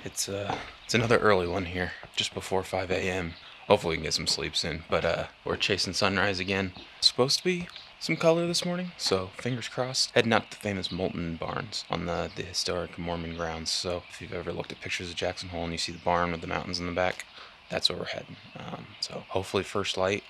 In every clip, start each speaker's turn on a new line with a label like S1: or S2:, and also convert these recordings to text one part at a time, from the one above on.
S1: It's another early one here, just before 5 a.m. Hopefully we can get some sleep soon, but we're chasing sunrise again. Supposed to be some color this morning, so fingers crossed. Heading out to the famous Moulton Barns on the historic Mormon grounds. So if you've ever looked at pictures of Jackson Hole and you see the barn with the mountains in the back, that's where we're heading. So hopefully first light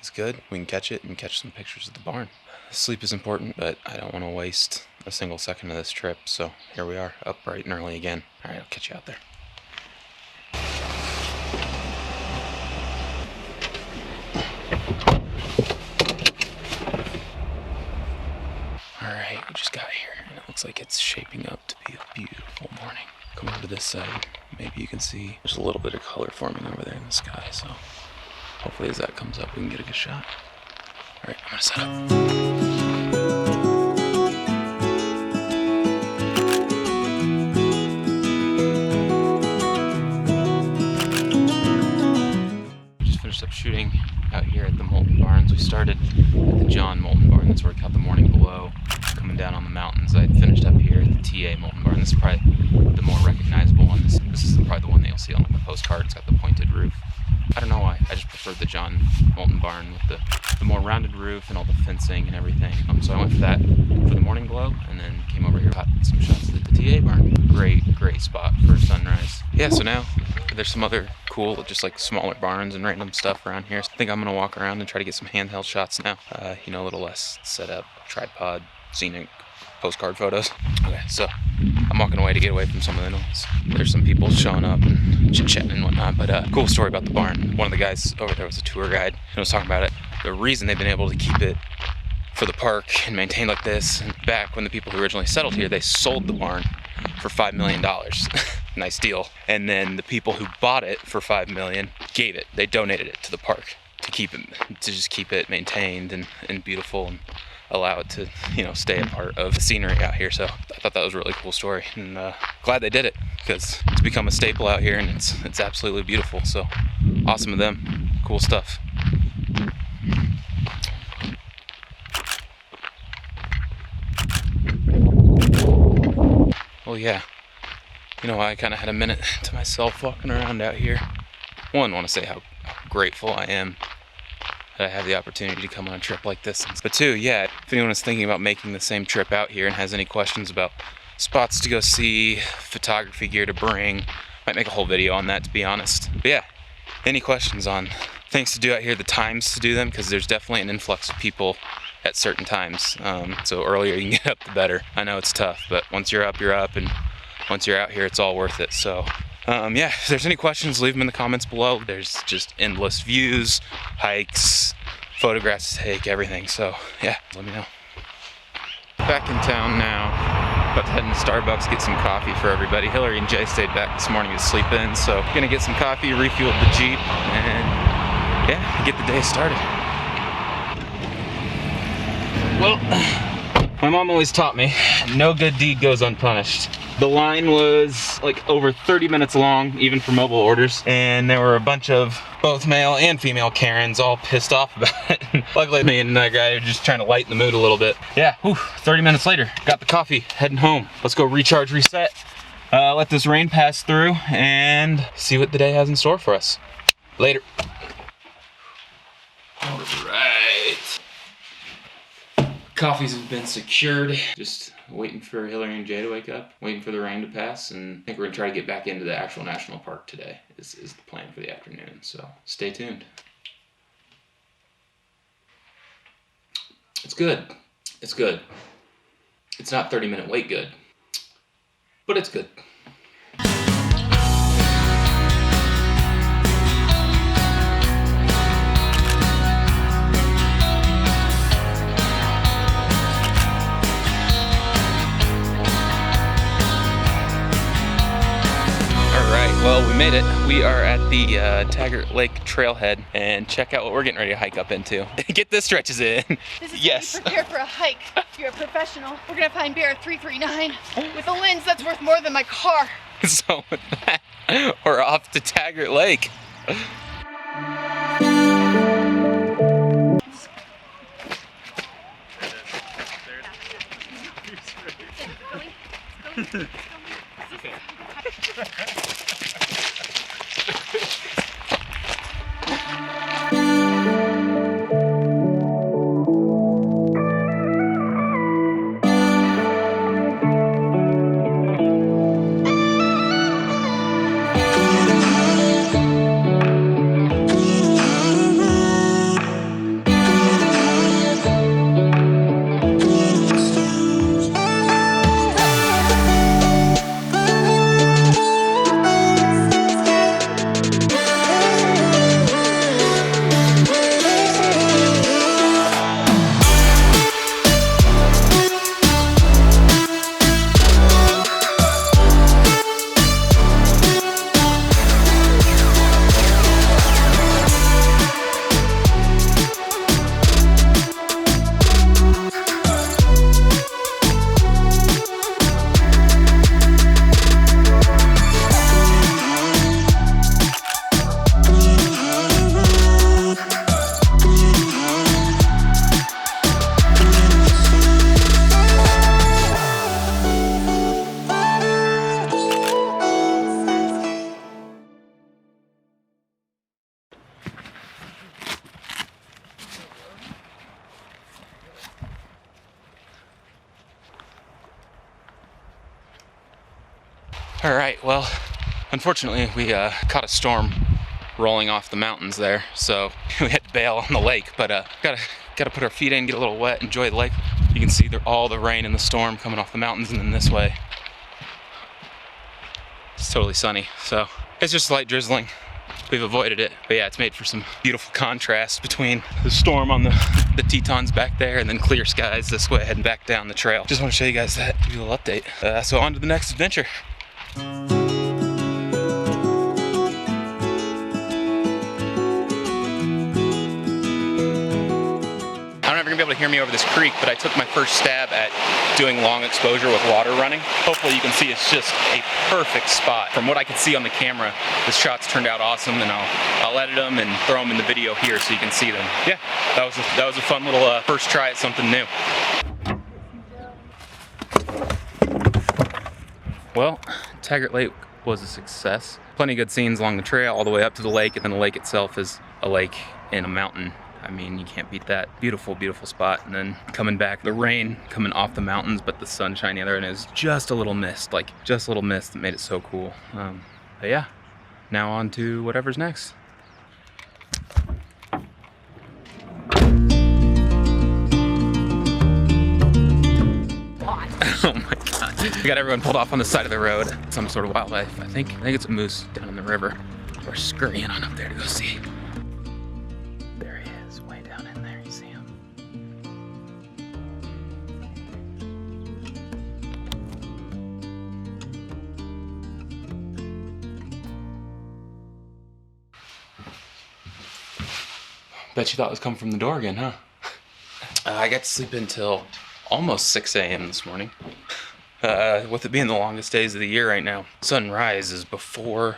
S1: is good. We can catch it and catch some pictures of the barn. Sleep is important, but I don't want to waste a single second of this trip, so here we are, up bright and early again. Alright, I'll catch you out there. Alright, we just got here, and it looks like it's shaping up to be a beautiful morning. Come over to this side, maybe you can see there's a little bit of color forming over there in the sky, so hopefully as that comes up we can get a good shot. Alright, I'm gonna set up. Up shooting out here at the Moulton Barns. We started at the John Moulton Barn. That's where we caught the morning below. Coming down on the mountains, I finished up here at the TA Moulton Barn. This is probably the more recognizable one. This is probably the one that you'll see on like a postcard. It's got the pointed roof. I don't know why. I just preferred the John Moulton Barn with the more rounded roof and all the fencing and everything. So I went for that for the morning glow, and then came over here, caught some shots at the TA barn. Great spot for sunrise. Yeah, so now there's some other cool, just like smaller barns and random stuff around here. So I think I'm gonna walk around and try to get some handheld shots now. A little less set up, tripod, scenic, postcard photos. Okay, so I'm walking away to get away from some of the noise. There's some people showing up and chit-chatting and whatnot, but cool story about the barn. One of the guys over there was a tour guide and was talking about it. The reason they've been able to keep it for the park and maintain like this, and back when the people who originally settled here, they sold the barn for $5 million. Nice deal. And then the people who bought it for $5 million gave it. They donated it to the park to keep it, to just keep it maintained and beautiful and allow it to, stay a part of the scenery out here. So I thought that was a really cool story, and glad they did it, because it's become a staple out here and it's absolutely beautiful. So awesome of them. Cool stuff. Well, yeah, I kind of had a minute to myself walking around out here. One, I want to say how grateful I am that I have the opportunity to come on a trip like this. But two, yeah, if anyone is thinking about making the same trip out here and has any questions about spots to go see, photography gear to bring, might make a whole video on that, to be honest. But yeah, any questions on things to do out here, the times to do them, because there's definitely an influx of people at certain times. So earlier you can get up, the better. I know it's tough, but once you're up, and once you're out here, it's all worth it. So yeah, if there's any questions, leave them in the comments below. There's just endless views, hikes, photographs to take, everything. So yeah, let me know. Back in town now. About to head into Starbucks, get some coffee for everybody. Hillary and Jay stayed back this morning to sleep in, so gonna get some coffee, refuel the Jeep, and yeah, get the day started. Well, my mom always taught me, no good deed goes unpunished. The line was like over 30 minutes long, even for mobile orders, and there were a bunch of both male and female Karens all pissed off about it. Luckily, me and that guy are just trying to lighten the mood a little bit. Yeah, 30 minutes later, got the coffee, heading home. Let's go recharge, reset, let this rain pass through, and see what the day has in store for us. Later. All right. Coffees have been secured. Just waiting for Hillary and Jay to wake up, waiting for the rain to pass, and I think we're gonna try to get back into the actual national park today, is the plan for the afternoon, so stay tuned. It's good. It's good. It's not 30-minute wait good, but it's good. Well, we made it. We are at the Taggart Lake trailhead, and check out what we're getting ready to hike up into. Get the stretches in.
S2: This is
S1: yes.
S2: How you prepare for a hike. If you're a professional, we're gonna find bear 339 with a lens that's worth more than my car.
S1: So with that, we're off to Taggart Lake. All right, well, unfortunately we caught a storm rolling off the mountains there, so we had to bail on the lake, but gotta put our feet in, get a little wet, enjoy the lake. You can see all the rain and the storm coming off the mountains, and then this way it's totally sunny, so it's just light drizzling. We've avoided it, but yeah, it's made for some beautiful contrast between the storm on the Tetons back there and then clear skies this way heading back down the trail. Just want to show you guys that, give you a little update. So on to the next adventure. You're gonna be able to hear me over this creek, but I took my first stab at doing long exposure with water running. Hopefully you can see it's just a perfect spot. From what I can see on the camera, the shots turned out awesome, and I'll edit them and throw them in the video here so you can see them. Yeah, that was a fun little first try at something new. Well, Taggart Lake was a success. Plenty of good scenes along the trail all the way up to the lake, and then the lake itself is a lake in a mountain. I mean, you can't beat that. Beautiful, beautiful spot. And then coming back, the rain coming off the mountains, but the sunshine the other end is just a little mist, like just a little mist that made it so cool. But yeah, now on to whatever's next. Oh my God. We got everyone pulled off on the side of the road. Some sort of wildlife. I think it's a moose down in the river. We're scurrying on up there to go see. Bet you thought it was coming from the door again, huh? I got to sleep until almost 6 a.m. this morning. With it being the longest days of the year right now. Sunrise is before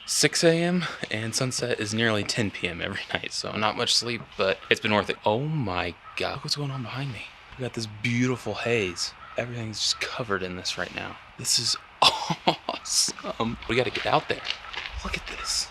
S1: 6 a.m. and sunset is nearly 10 p.m. every night. So not much sleep, but it's been worth it. Oh my God, look what's going on behind me. We got this beautiful haze. Everything's just covered in this right now. This is awesome. We got to get out there. Look at this.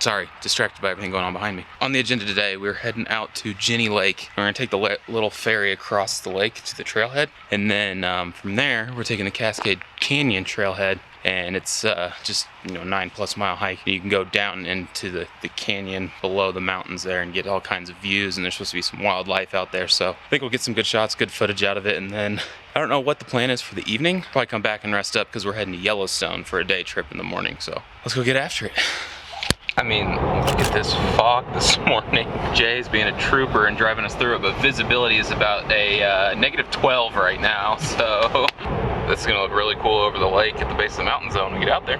S1: Sorry, distracted by everything going on behind me. On the agenda today, we're heading out to Jenny Lake. We're gonna take the little ferry across the lake to the trailhead. And then from there, we're taking the Cascade Canyon trailhead. And it's just, 9+ mile hike. You can go down into the canyon below the mountains there and get all kinds of views. And there's supposed to be some wildlife out there. So I think we'll get some good shots, good footage out of it. And then I don't know what the plan is for the evening. Probably come back and rest up because we're heading to Yellowstone for a day trip in the morning. So let's go get after it. I mean, look at this fog this morning. Jay's being a trooper and driving us through it, but visibility is about a -12 right now, so this is gonna look really cool over the lake at the base of the mountain zone when we get out there.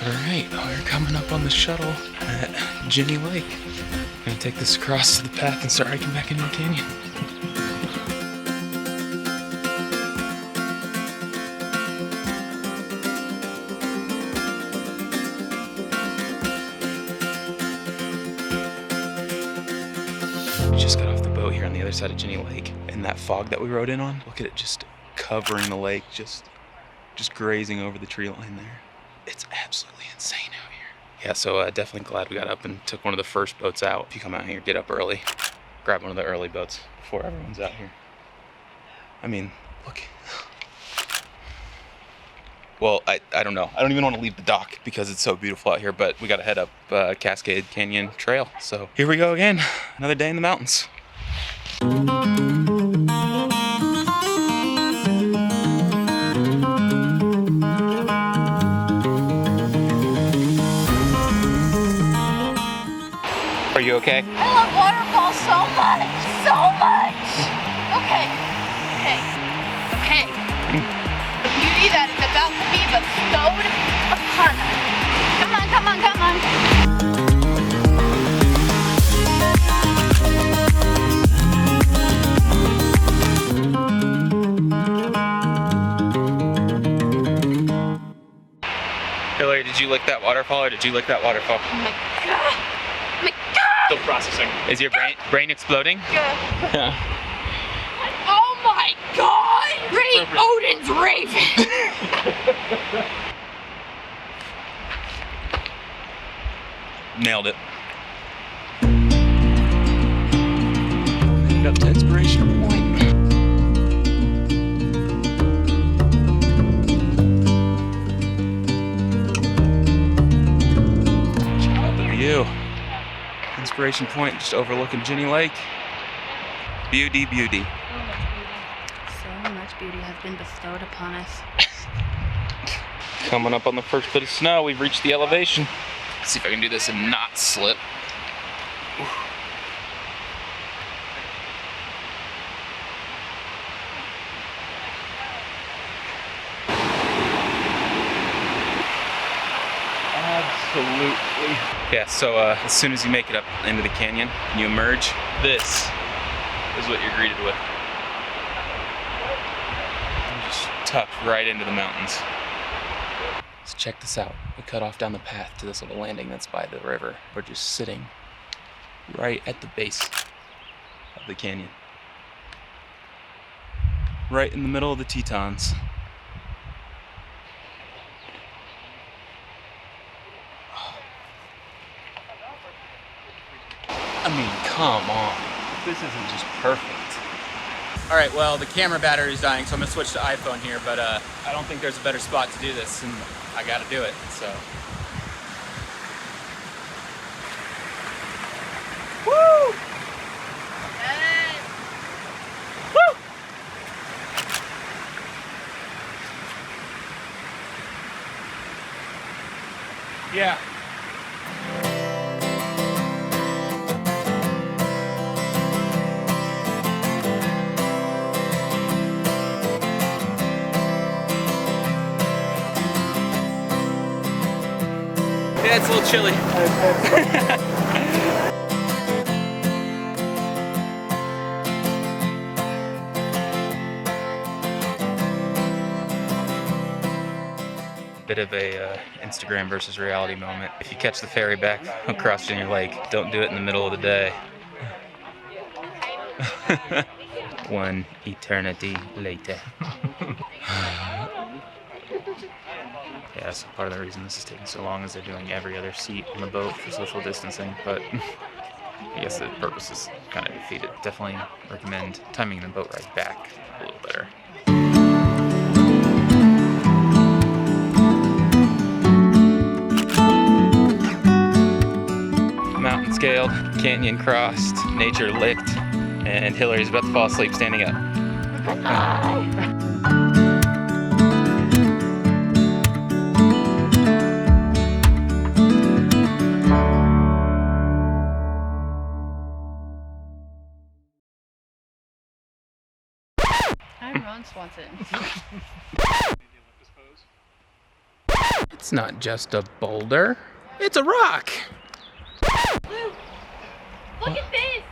S1: Alright, we're coming up on the shuttle at Jenny Lake. I'm gonna take this across to the path and start hiking back into the canyon. We just got off the boat here on the other side of Jenny Lake, and that fog that we rode in on, look at it just covering the lake, just grazing over the tree line there. It's absolutely insane out here. Yeah, so definitely glad we got up and took one of the first boats out. If you come out here, get up early, grab one of the early boats before everyone's out here. I mean, look. Well, I don't know. I don't even want to leave the dock because it's so beautiful out here, but we got to head up Cascade Canyon Trail. So here we go again, another day in the mountains. Are you okay?
S2: I love waterfalls so much, so much. Okay. The beauty that is about to be bestowed upon us. Come on.
S1: Hillary, did you lick that waterfall or did you lick that waterfall?
S2: Oh my God.
S1: Still processing. Is your brain exploding?
S2: Yeah. Oh my God! Great Odin's raven!
S1: Nailed it. Ended up to Inspiration Point. Check out the view. Inspiration Point, just overlooking Jenny Lake. Beauty.
S2: So much beauty has been bestowed upon us.
S1: Coming up on the first bit of snow, we've reached the elevation. Let's see if I can do this and not slip. Absolutely. Yeah, so as soon as you make it up into the canyon and you emerge, this is what you're greeted with. You're just tucked right into the mountains. So check this out. We cut off down the path to this little landing that's by the river. We're just sitting right at the base of the canyon. Right in the middle of the Tetons. I mean, come on. This isn't just perfect. All right, well, the camera battery is dying, so I'm gonna switch to iPhone here, but I don't think there's a better spot to do this, and I gotta do it, so. Woo!
S2: Yes.
S1: Woo! Yeah. Yeah, it's a little chilly. Bit of a Instagram versus reality moment. If you catch the ferry back across Jenny Lake, don't do it in the middle of the day. 1 eternity later. Yeah, so part of the reason this is taking so long is they're doing every other seat on the boat for social distancing, but I guess the purpose is kind of defeated. Definitely recommend timing the boat ride back a little better. Mountain scaled, canyon crossed, nature licked, and Hillary's about to fall asleep standing up.
S2: I'm Ron Swanson.
S1: It's not just a boulder, it's a rock.
S2: Lou, look at this.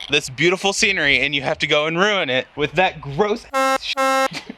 S1: This beautiful scenery, and you have to go and ruin it with that gross shit.